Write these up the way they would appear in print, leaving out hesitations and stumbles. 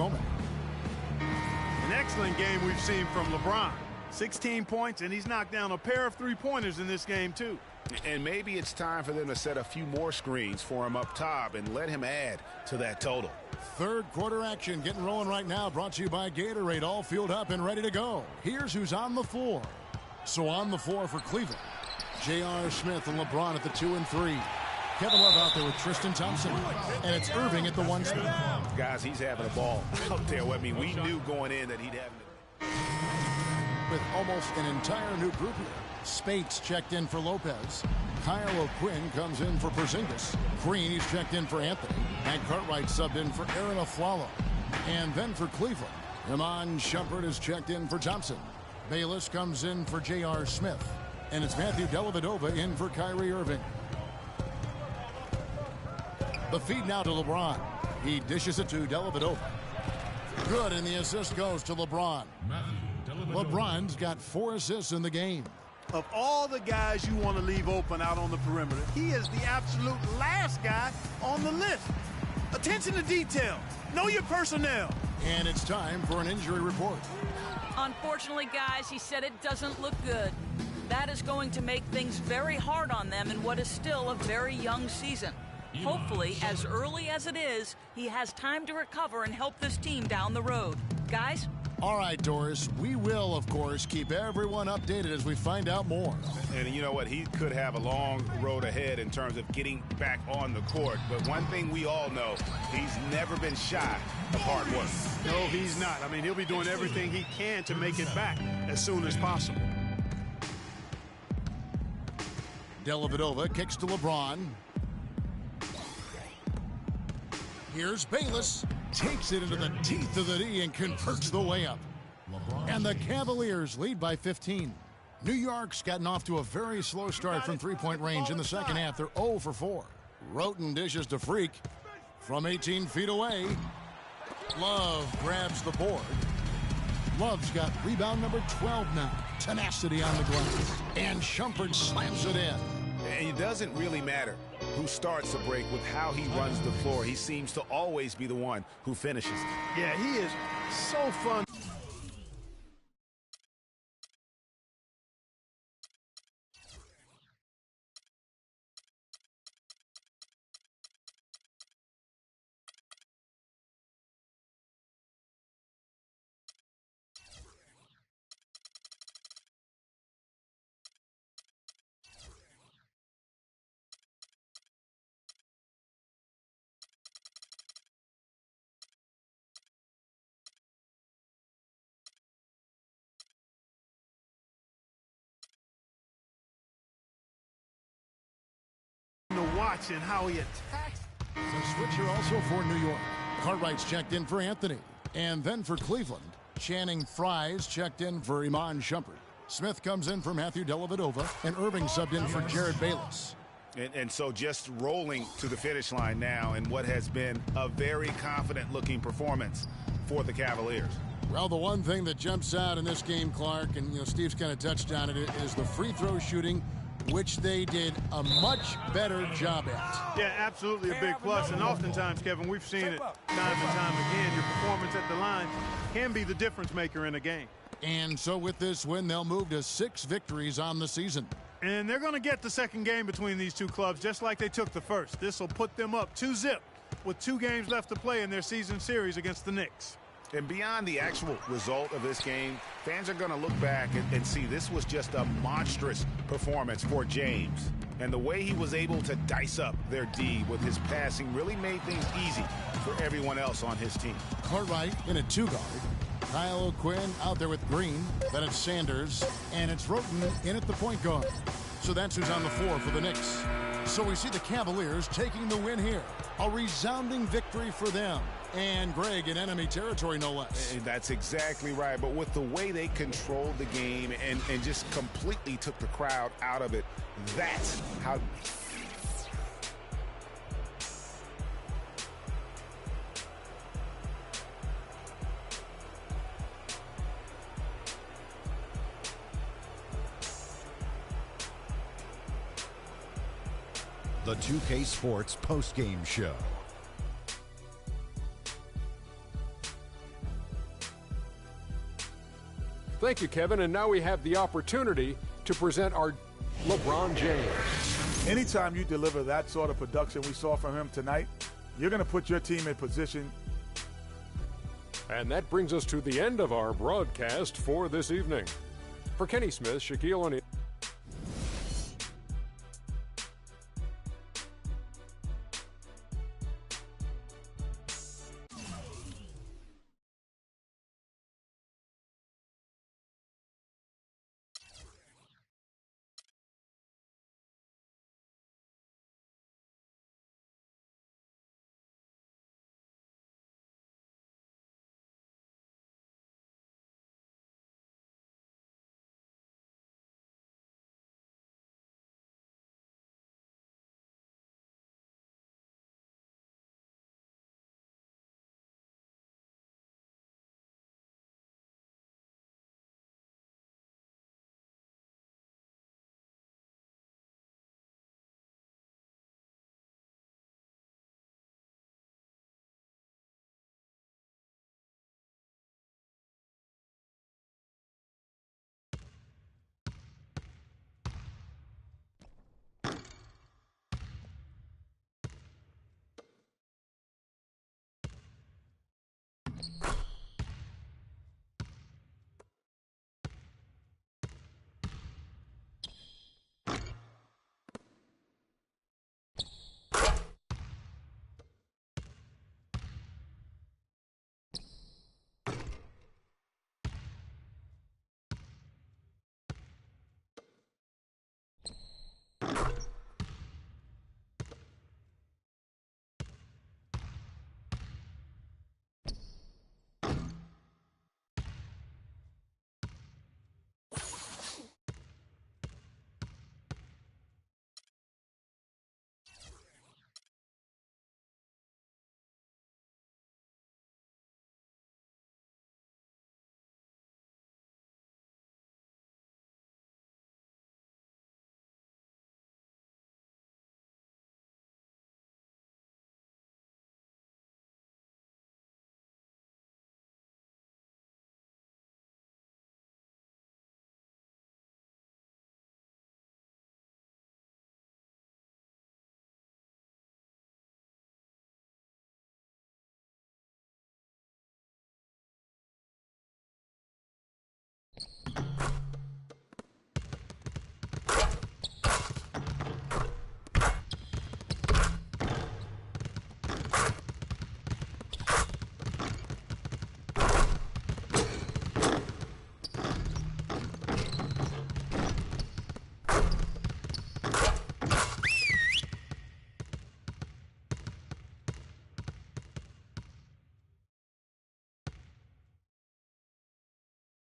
moment. An excellent game we've seen from LeBron. 16 points, and he's knocked down a pair of three-pointers in this game, too. And maybe it's time for them to set a few more screens for him up top and let him add to that total. Third quarter action getting rolling right now, brought to you by Gatorade, all fueled up and ready to go. Here's who's on the floor. So on the floor for Cleveland, J.R. Smith and LeBron at the 2 and 3. Kevin Love out there with Tristan Thompson, and it's Irving at the 1 spot. Guys, he's having a ball out there with me. We knew going in that he'd have it. With almost an entire new group here. Spates checked in for Lopez. Kyle O'Quinn comes in for Porzingis. Green, he's checked in for Anthony. And Cartwright subbed in for Aaron Aflalo. And then for Cleveland, Iman Shumpert is checked in for Thompson. Bayless comes in for J.R. Smith. And it's Matthew Dellavedova in for Kyrie Irving. The feed now to LeBron. He dishes it to Dellavedova. Good, and the assist goes to LeBron. LeBron's got 4 assists in the game. Of all the guys you want to leave open out on the perimeter, he is the absolute last guy on the list. Attention to detail. Know your personnel. And it's time for an injury report. Unfortunately, guys, he said it doesn't look good. That is going to make things very hard on them in what is still a very young season. Hopefully, as early as it is, he has time to recover and help this team down the road. Guys? All right, Doris, we will, of course, keep everyone updated as we find out more. And you know what? He could have a long road ahead in terms of getting back on the court. But one thing we all know, he's never been shy of hard work. No, he's not. I mean, he'll be doing everything he can to make it back as soon as possible. Dellavedova kicks to LeBron. Here's Bayless. Takes it into the teeth of the D and converts the layup. And the Cavaliers lead by 15. New York's gotten off to a very slow start from three-point range in the second half. They're 0 for 4. Roten dishes to Freak from 18 feet away. Love grabs the board. Love's got rebound number 12 now. Tenacity on the glass. And Shumpert slams it in. And it doesn't really matter who starts a break with how he runs the floor. He seems to always be the one who finishes. Yeah, he is so fun. To watch and how he attacks. The switcher also for New York. Cartwright's checked in for Anthony. And then for Cleveland, Channing Frye's checked in for Iman Shumpert. Smith comes in for Matthew Dellavedova, and Irving subbed in for Jared Bayless. And so just rolling to the finish line now in what has been a very confident-looking performance for the Cavaliers. Well, the one thing that jumps out in this game, Clark, and Steve's kind of touched on it, is the free throw shooting, which they did a much better job at. Yeah, absolutely a big plus. And oftentimes, Kevin, we've seen it time and time again. Your performance at the line can be the difference maker in a game. And so with this win, they'll move to 6 victories on the season. And they're going to get the second game between these two clubs just like they took the first. This will put them up 2-0 with 2 games left to play in their season series against the Knicks. And beyond the actual result of this game, fans are going to look back and see this was just a monstrous performance for James. And the way he was able to dice up their D with his passing really made things easy for everyone else on his team. Cartwright in a 2-guard. Kyle O'Quinn out there with Green. Then it's Sanders. And it's Roten in at the point guard. So that's who's on the floor for the Knicks. So we see the Cavaliers taking the win here. A resounding victory for them. And Greg in enemy territory, no less. And that's exactly right. But with the way they controlled the game and just completely took the crowd out of it, that's how... The 2K Sports postgame show. Thank you, Kevin. And now we have the opportunity to present our LeBron James. Anytime you deliver that sort of production we saw from him tonight, you're going to put your team in position. And that brings us to the end of our broadcast for this evening. For Kenny Smith, Shaquille O'Neal.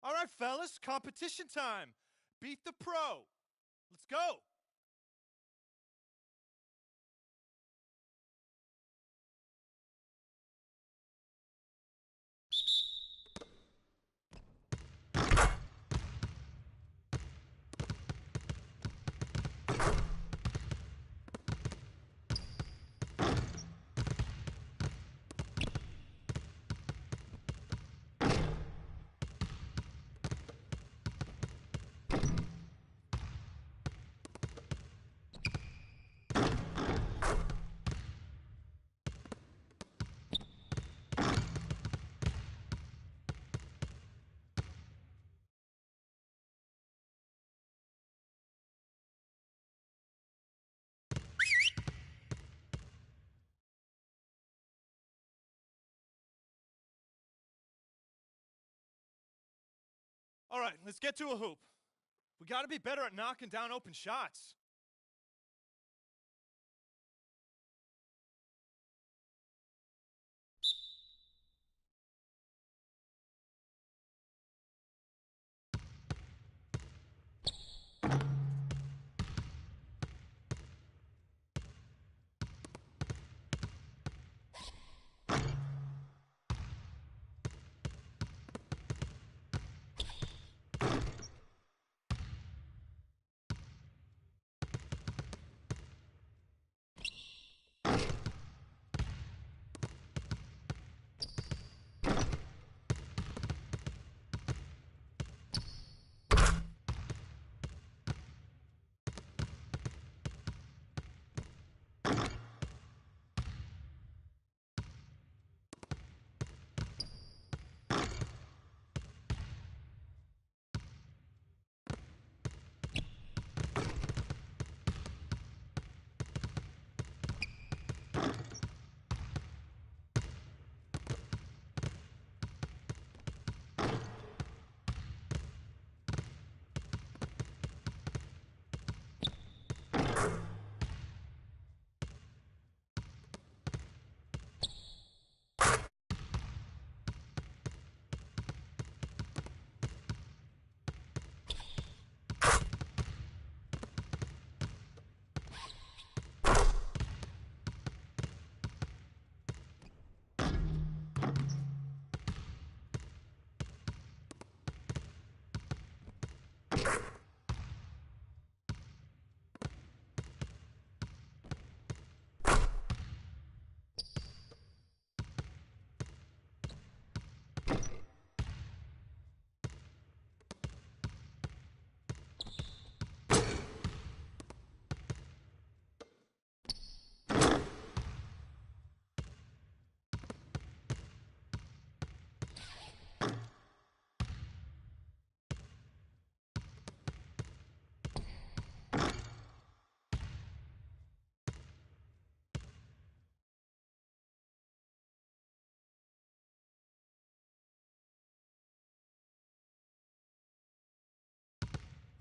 All right, fellas, competition time. Beat the pro. Let's go. All right, let's get to a hoop. We got to be better at knocking down open shots.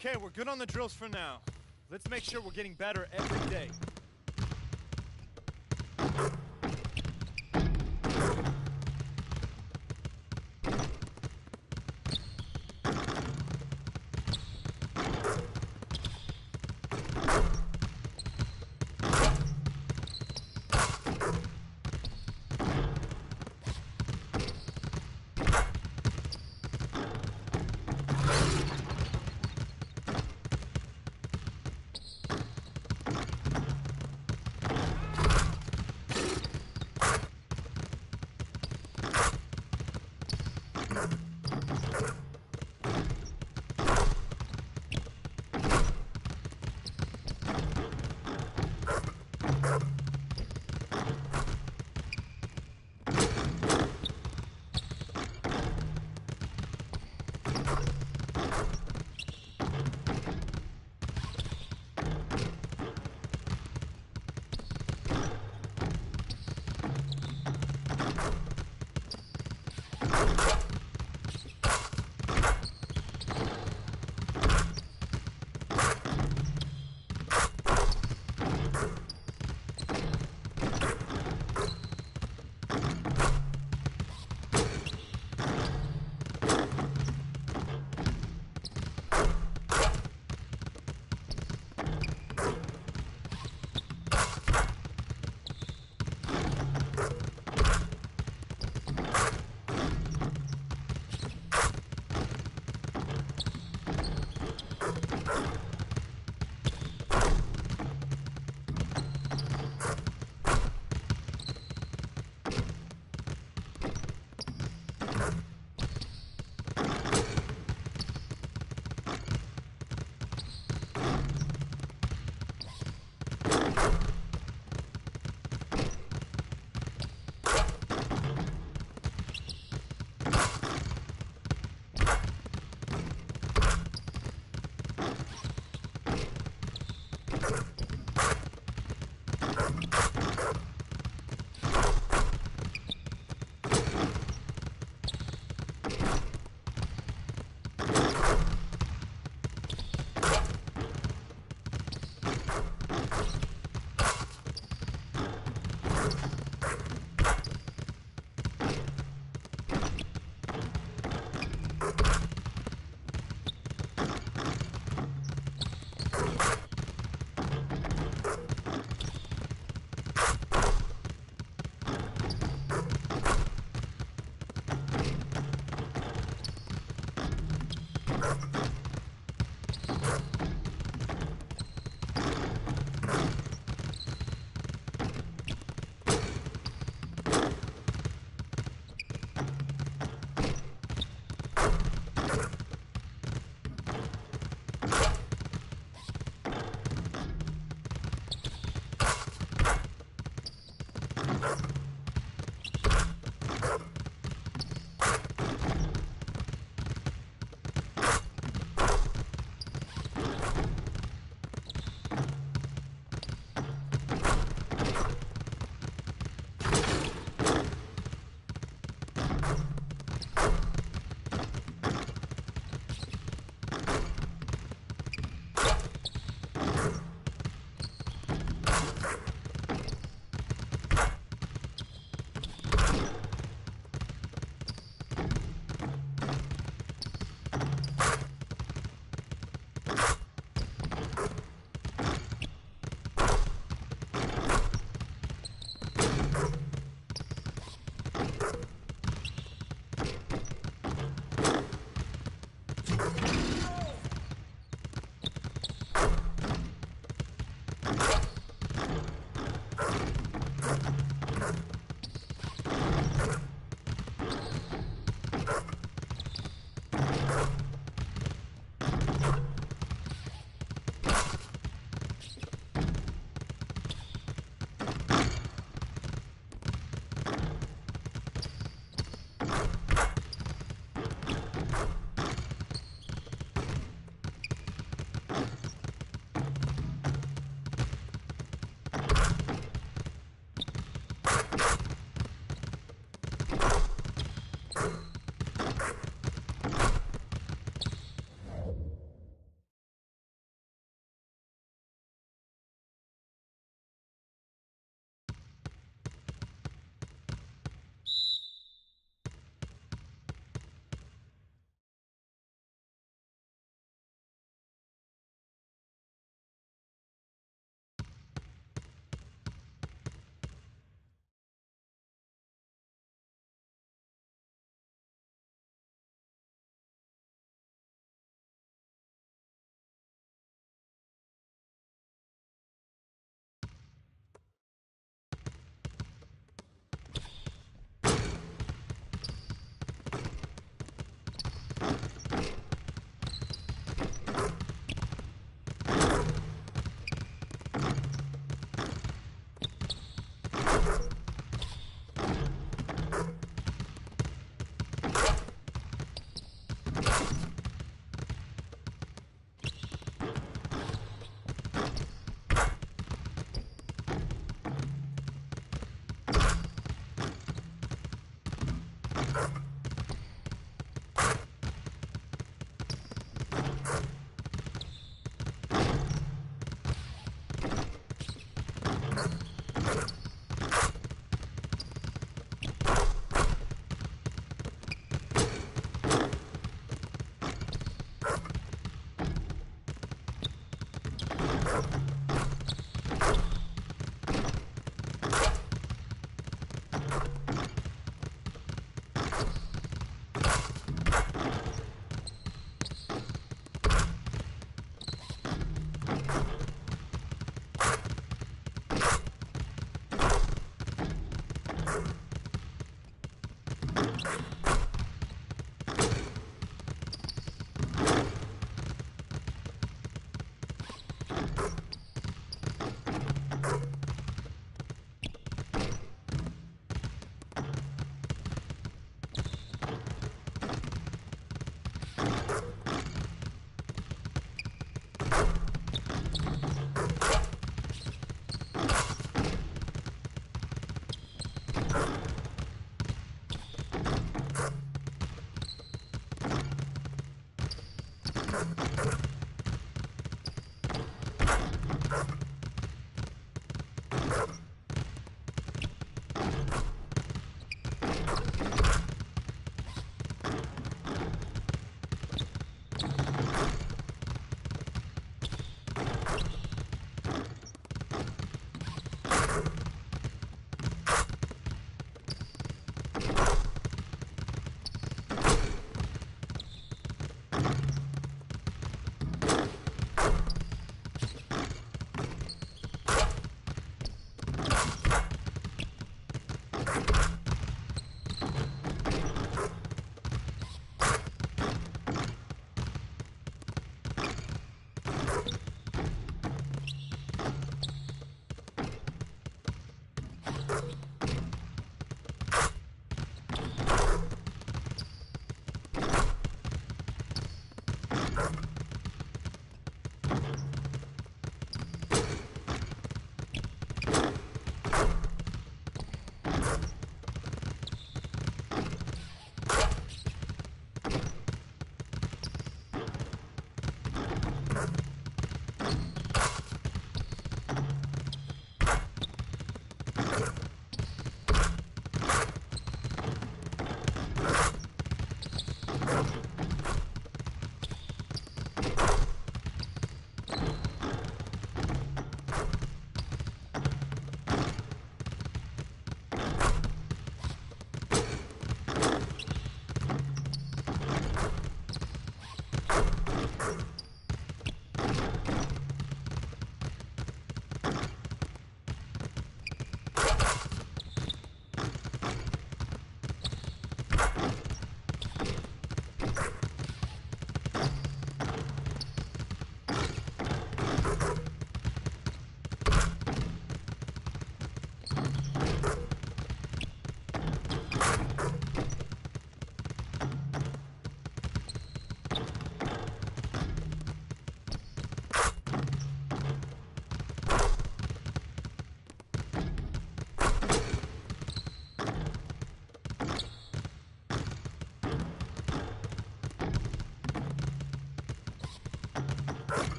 Okay, we're good on the drills for now. Let's make sure we're getting better every day.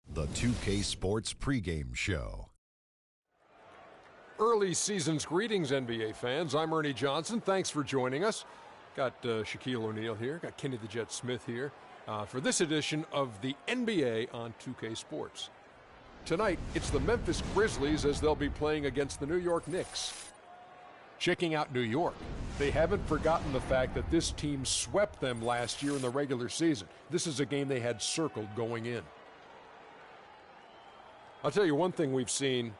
The 2K Sports pregame show. Early season's greetings, NBA fans. I'm Ernie Johnson. Thanks for joining us. Got Shaquille O'Neal here. Got Kenny the Jet Smith here for this edition of the NBA on 2K Sports. Tonight, it's the Memphis Grizzlies as they'll be playing against the New York Knicks. Checking out New York, they haven't forgotten the fact that this team swept them last year in the regular season. This is a game they had circled going in. I'll tell you one thing we've seen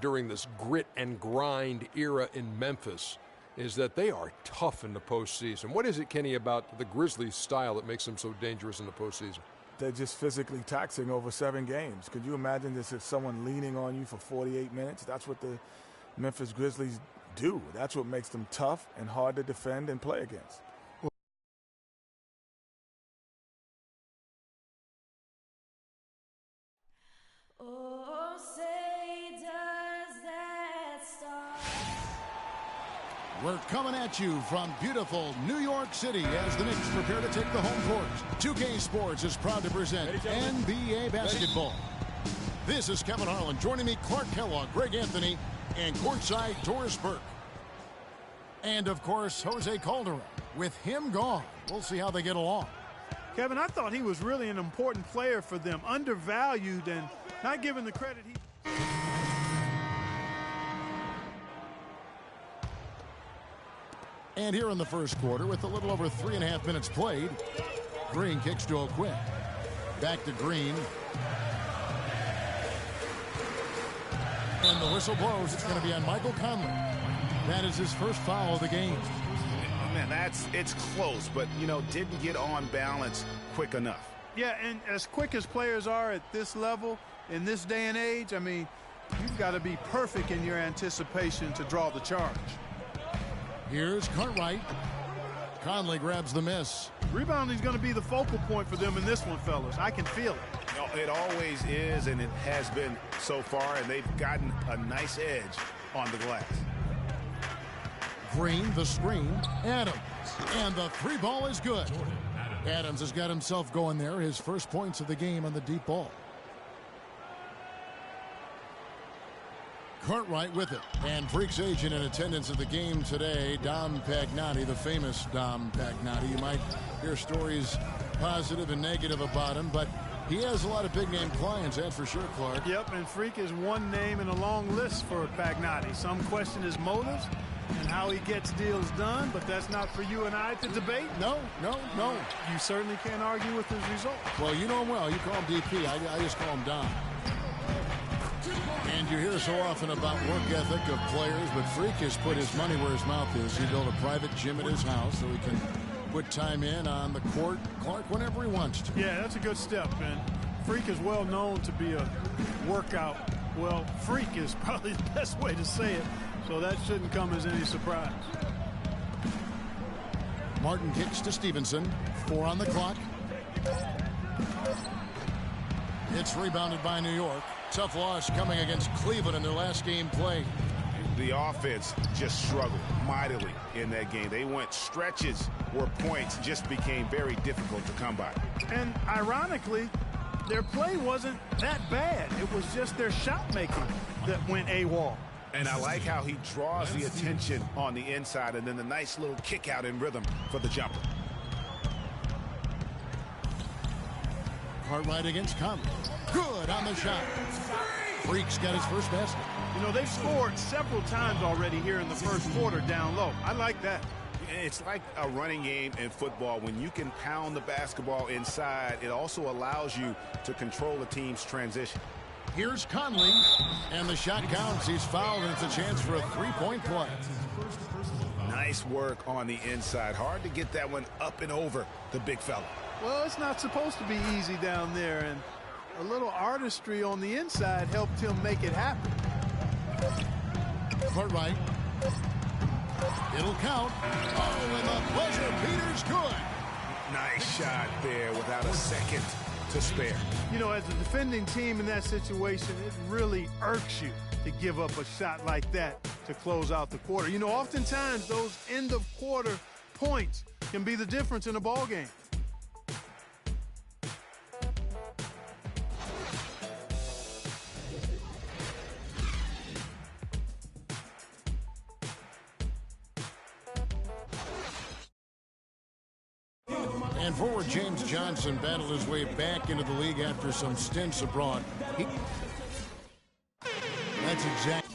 during this grit and grind era in Memphis is that they are tough in the postseason. What is it, Kenny, about the Grizzlies' style that makes them so dangerous in the postseason? They're just physically taxing over 7 games. Could you imagine this as someone leaning on you for 48 minutes? That's what the Memphis Grizzlies do. That's what makes them tough and hard to defend and play against. Oh, say does that start? We're coming at you from beautiful New York City as the Knicks prepare to take the home court. 2K Sports is proud to present NBA basketball. This is Kevin Harlan. Joining me, Clark Kellogg, Greg Anthony, and courtside Doris Burke. And, of course, Jose Calderon. With him gone, we'll see how they get along. Kevin, I thought he was really an important player for them, undervalued and not given the credit he... And here in the first quarter, with a little over 3.5 minutes played, Green kicks to O'Quinn. Back to Green. And the whistle blows. It's going to be on Michael Conley. That is his first foul of the game. Man, it's close, but, didn't get on balance quick enough. Yeah, and as quick as players are at this level, in this day and age, I mean, you've got to be perfect in your anticipation to draw the charge. Here's Cartwright. Conley grabs the miss. Rebounding is going to be the focal point for them in this one, fellas. I can feel it. It always is, and it has been so far, and they've gotten a nice edge on the glass. Green, the screen. Adams. And the three ball is good. Adams has got himself going there. His first points of the game on the deep ball. Cartwright with it. And Freaks agent in attendance at the game today, Dom Pagnotti, the famous Dom Pagnotti. You might hear stories positive and negative about him, but he has a lot of big-name clients, that's for sure, Clark. Yep, and Freak is one name in a long list for Pagnotti. Some question his motives and how he gets deals done, but that's not for you and I to debate. No. You certainly can't argue with his results. Well, you know him well. You call him DP. I just call him Dom. And you hear so often about work ethic of players, but Freak has put his money where his mouth is. He built a private gym at his house so he can put time in on the court, Clark, whenever he wants to. Yeah, that's a good step, and Freak is well known to be a workout. Well, freak is probably the best way to say it, so that shouldn't come as any surprise. Martin kicks to Stevenson. 4 on the clock. It's rebounded by New York. Tough loss coming against Cleveland in their last game played. The offense just struggled mightily in that game. They went stretches where points just became very difficult to come by. And ironically, their play wasn't that bad. It was just their shot making that went AWOL. And I like how he draws the attention on the inside and then the nice little kick out in rhythm for the jumper. Cartwright against Conley. Good on the shot. Freak's got his first basket. You know, they've scored several times already here in the first quarter down low. I like that. It's like a running game in football. When you can pound the basketball inside, it also allows you to control the team's transition. Here's Conley, and the shot counts. He's fouled, and it's a chance for a three-point play. Nice work on the inside. Hard to get that one up and over the big fella. Well, it's not supposed to be easy down there, and a little artistry on the inside helped him make it happen. Cartwright. It'll count. Oh, and the buzzer beater's good. Nice shot there without a second to spare. You know, as a defending team in that situation, it really irks you to give up a shot like that to close out the quarter. You know, oftentimes those end-of-quarter points can be the difference in a ball game. And forward James Johnson battled his way back into the league after some stints abroad. That's exactly.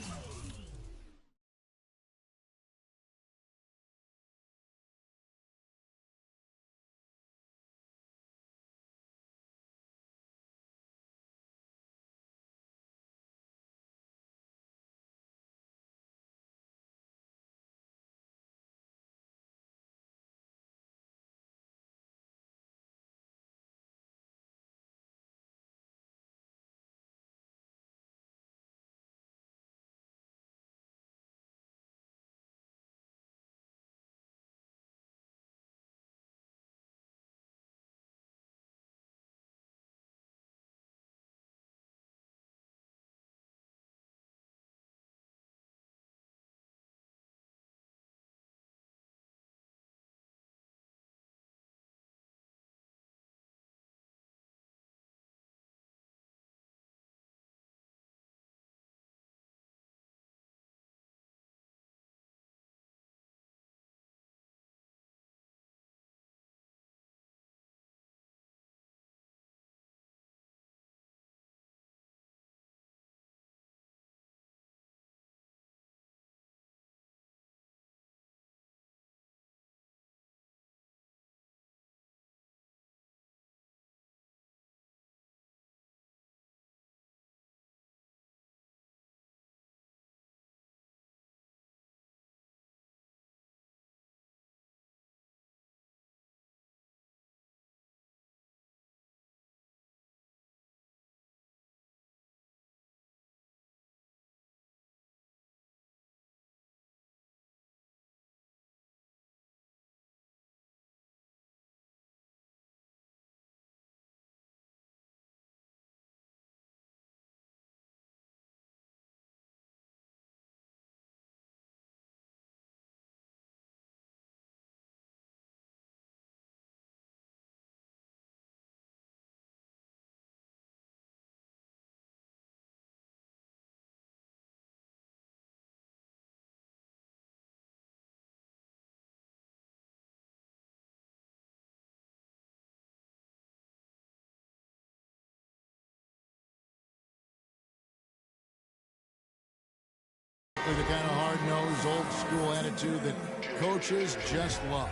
exactly the kind of hard-nosed, old-school attitude that coaches just love.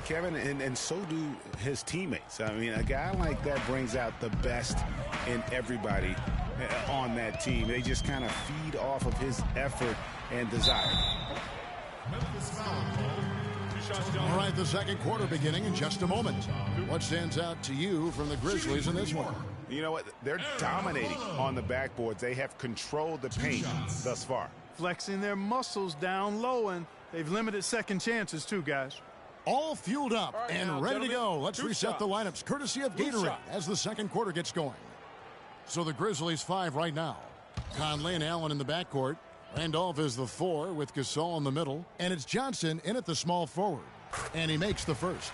Kevin, and so do his teammates. I mean, a guy like that brings out the best in everybody on that team. They just kind of feed off of his effort and desire. All right, the second quarter beginning in just a moment. What stands out to you from the Grizzlies in this one? You know what? They're dominating on the backboards. They have controlled the paint thus far. Flexing their muscles down low, and they've limited second chances too, guys. All fueled up right, and now, ready to go. Let's reset shots. the lineups, courtesy of Gatorade, as the second quarter gets going. So the Grizzlies 5 right now. Conley and Allen in the backcourt. Randolph is the 4 with Gasol in the middle. And it's Johnson in at the small forward. And he makes the first.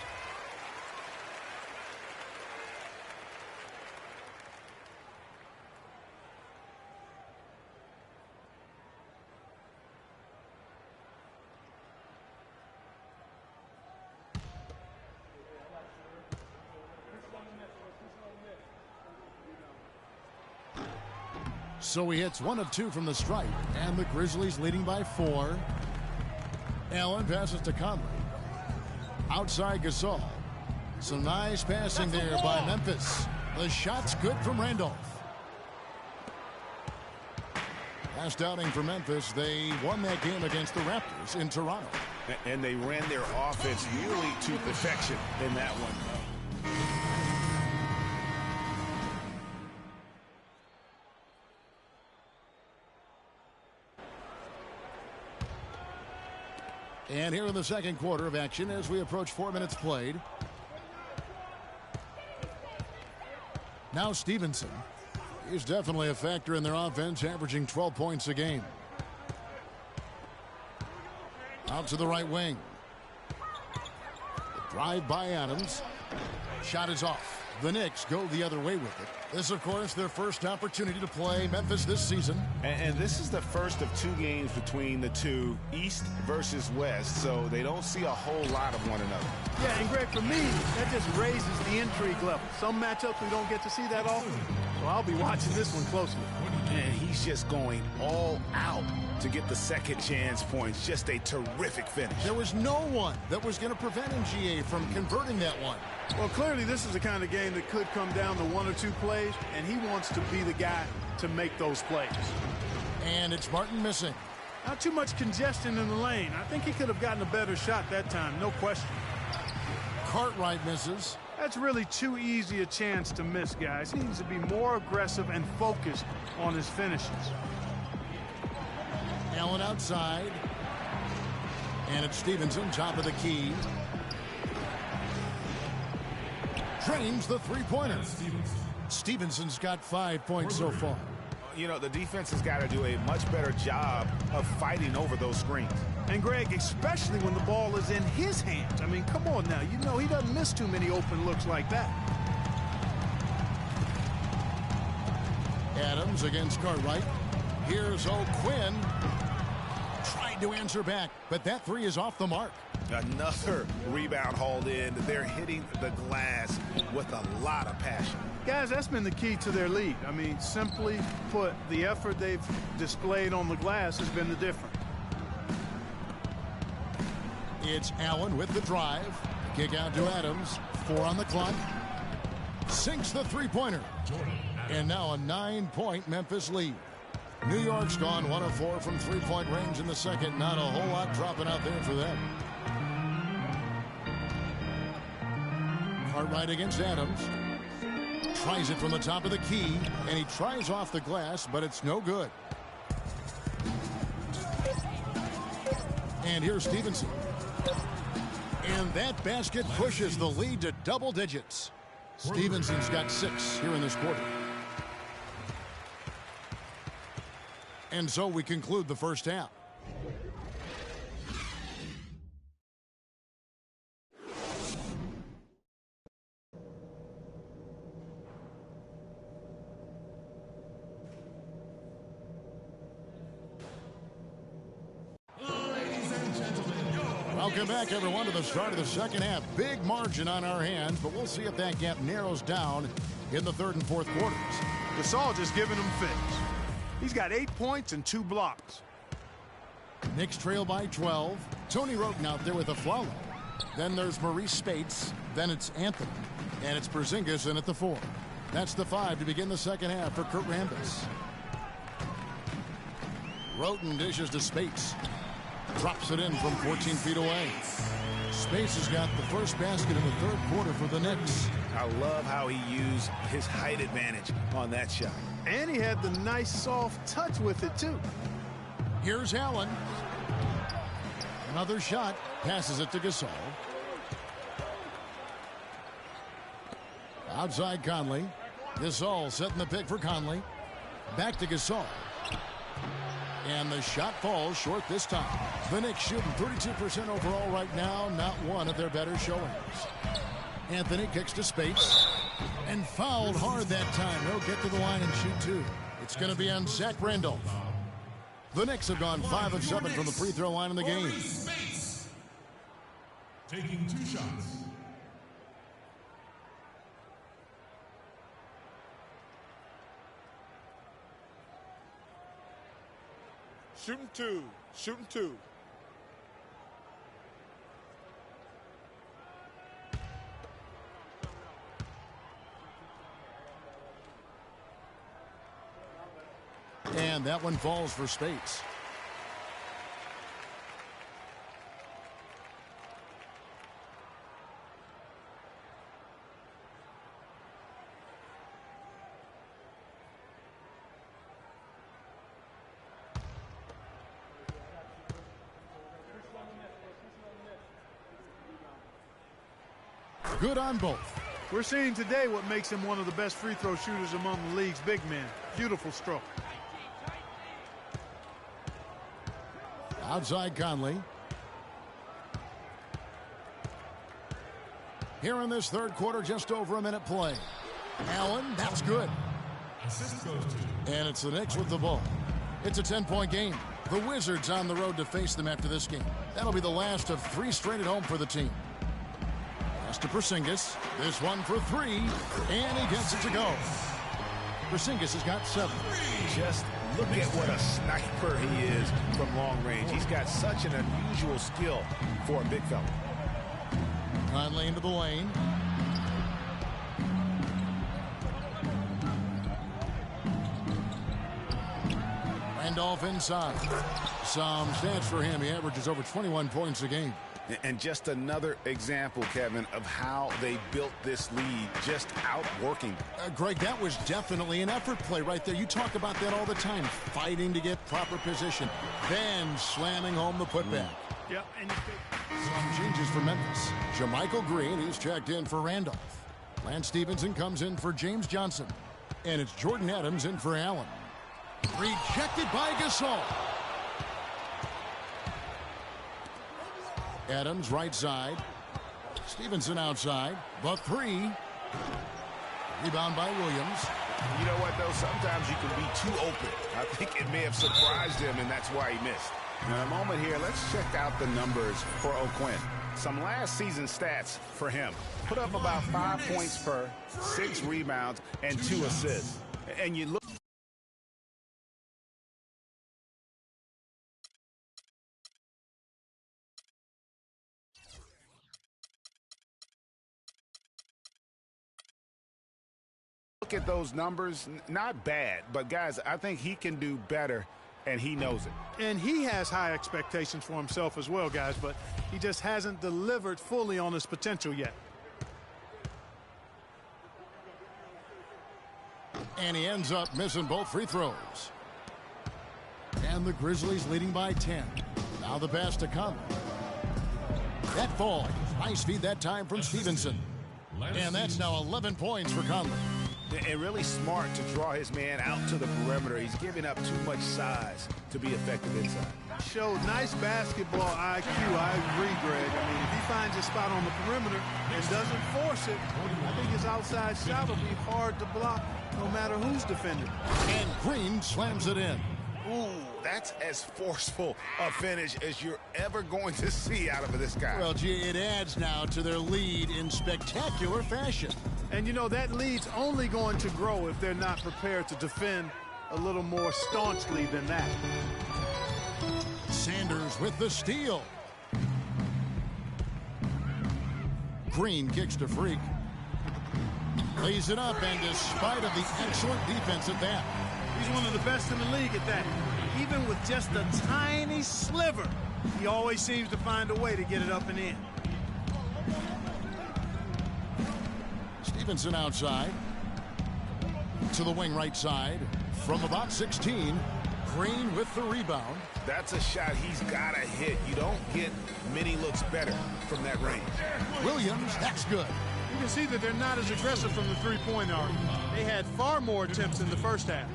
So he hits 1 of 2 from the stripe, and the Grizzlies leading by 4. Allen passes to Conley. Outside Gasol. Some nice passing there by Memphis. The shot's good from Randolph. Last outing for Memphis, they won that game against the Raptors in Toronto. And they ran their offense nearly to perfection in that one. And here in the second quarter of action as we approach 4 minutes played. Now Stevenson. He's definitely a factor in their offense, averaging 12 points a game. Out to the right wing. The drive by Adams. Shot is off. The Knicks go the other way with it. This, of course, their first opportunity to play Memphis this season. And this is the first of 2 games between the two, East versus West, so they don't see a whole lot of one another. Yeah, and Greg, for me, that just raises the intrigue level. Some matchups we don't get to see that often, so I'll be watching this one closely. And he's just going all out to get the second chance points. Just a terrific finish. There was no one that was going to prevent MGA from converting that one. Well, clearly this is the kind of game that could come down to 1 or 2 plays, and he wants to be the guy to make those plays. And it's Martin missing. Not too much congestion in the lane. I think he could have gotten a better shot that time, no question. Cartwright misses. That's really too easy a chance to miss, guys. He needs to be more aggressive and focused on his finishes. Allen outside. And it's Stevenson, top of the key. Drains the three-pointer. Stevenson's got 5 points so far. You know, the defense has got to do a much better job of fighting over those screens. And, Greg, especially when the ball is in his hands. I mean, come on now. You know he doesn't miss too many open looks like that. Adams against Cartwright. Here's O'Quinn. Tried to answer back, but that 3 is off the mark. Another rebound hauled in. They're hitting the glass with a lot of passion. Guys, that's been the key to their lead. I mean, simply put, the effort they've displayed on the glass has been the difference. It's Allen with the drive. Kick out to Adams. 4 on the clock. Sinks the three-pointer. And now a 9-point Memphis lead. New York's gone 1 of 4 from three-point range in the second. Not a whole lot dropping out there for them. Cartwright against Adams. Tries it from the top of the key, and he tries off the glass, but it's no good. And here's Stevenson. And that basket pushes the lead to double digits. Stevenson's got 6 here in this quarter. And so we conclude the first half. Welcome back, everyone, to the start of the second half. Big margin on our hands, but we'll see if that gap narrows down in the third and fourth quarters. Gasol just giving them fits. He's got 8 points and 2 blocks. Knicks trail by 12. Tony Roten out there with a follow. Then there's Maurice Spates. Then it's Anthony. And it's Porzingis in at the 4. That's the 5 to begin the second half for Kurt Rambis. Roten dishes to Spates. Drops it in from 14 feet away. Spates has got the first basket in the third quarter for the Knicks. I love how he used his height advantage on that shot. And he had the nice soft touch with it, too. Here's Allen. Another shot. Passes it to Gasol. Outside Conley. Gasol setting the pick for Conley. Back to Gasol. And the shot falls short this time. The Knicks shooting 32% overall right now. Not one of their better showings. Anthony kicks to Spates. And fouled hard that time. He'll get to the line and shoot 2. It's going to be on Zach Randolph. The Knicks have gone 5 of 7 from the free throw line in the game. Taking 2 shots. Shooting 2. Shooting 2. And that one falls for Spates. Good on both. We're seeing today what makes him one of the best free throw shooters among the league's big men. Beautiful stroke. Outside Conley. Here in this third quarter, just over a minute play. Allen, that's good. Assist goes to. And it's the Knicks with the ball. It's a 10-point game. The Wizards on the road to face them after this game. That'll be the last of 3 straight at home for the team. Pass to Porzingis. This one for 3. And he gets it to go. Porzingis has got 7. Just look at what a sniper he is from long range. He's got such an unusual skill for a big fella. Conley into the lane. Randolph inside. Some stats for him. He averages over 21 points a game. And just another example, Kevin, of how they built this lead, just outworking. Greg, that was definitely an effort play right there. You talk about that all the time, fighting to get proper position, then slamming home the putback. Yep, and some changes for Memphis. JaMychal Green, he's checked in for Randolph. Lance Stevenson comes in for James Johnson. And it's Jordan Adams in for Allen. Rejected by Gasol. Adams right side. Stevenson outside. The 3. Rebound by Williams. You know what, though? Sometimes you can be too open. I think it may have surprised him, and that's why he missed. In a moment here, let's check out the numbers for O'Quinn. Some last season stats for him. Put up about 5 points per, 6 rebounds, and 2 assists. And you look. Look at those numbers, not bad, but guys, I think he can do better, and he knows it. And he has high expectations for himself as well, guys, but he just hasn't delivered fully on his potential yet. And he ends up missing both free throws. And the Grizzlies leading by 10. Now the pass to Conley. That falls. Nice feed that time from Stevenson. And that's now 11 points for Conley. And really smart to draw his man out to the perimeter. He's giving up too much size to be effective inside. Showed nice basketball IQ. I agree, Greg. I mean, if he finds a spot on the perimeter and doesn't force it, I think his outside shot will be hard to block no matter who's defending. And Green slams it in. Ooh, that's as forceful a finish as you're ever going to see out of this guy. Well, gee, it adds now to their lead in spectacular fashion. And, you know, that lead's only going to grow if they're not prepared to defend a little more staunchly than that. Sanders with the steal. Green kicks to Freak. Lays it up, and despite of the excellent defense at that. He's one of the best in the league at that. Even with just a tiny sliver, he always seems to find a way to get it up and in. Stevenson outside. To the wing right side. From about 16. Green with the rebound. That's a shot he's got to hit. You don't get many looks better from that range. Williams, that's good. You can see that they're not as aggressive from the three-point arc. They had far more attempts in the first half.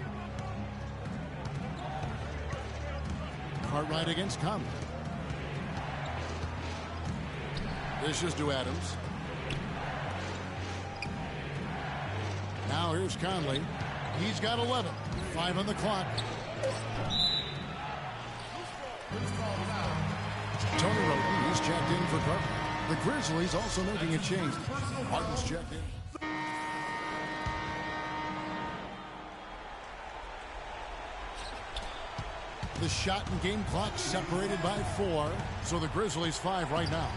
Cartwright against Conley. This is to Adams. Now here's Conley. He's got 11. 5 on the clock. Tony Roden is checked in for Cartwright. The Grizzlies also making a change. Martin's checked in. The shot and game clock separated by 4. So the Grizzlies 5 right now.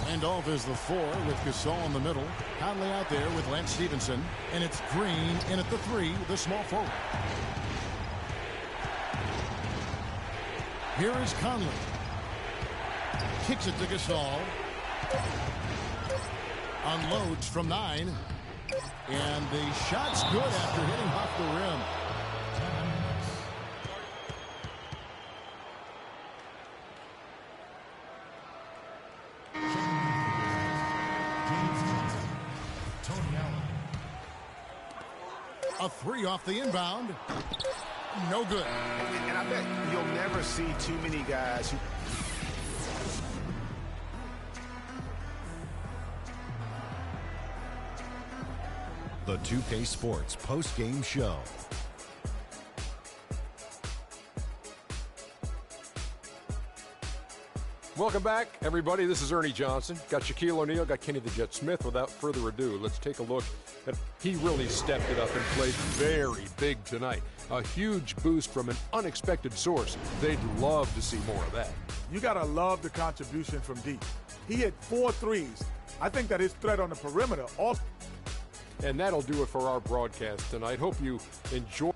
Randolph is the 4 with Gasol in the middle. Conley out there with Lance Stevenson. And it's Green in at the 3, the small forward. Here is Conley. Kicks it to Gasol. Unloads from 9. And the shot's good after hitting off the rim. A 3 off the inbound. No good. And I bet you'll never see too many guys who... The 2K Sports post-game show. Welcome back, everybody. This is Ernie Johnson. Got Shaquille O'Neal, got Kenny the Jet Smith. Without further ado, let's take a look at he really stepped it up and played very big tonight. A huge boost from an unexpected source. They'd love to see more of that. You got to love the contribution from deep. He hit 4 threes. I think that his threat on the perimeter also. And that'll do it for our broadcast tonight. Hope you enjoy.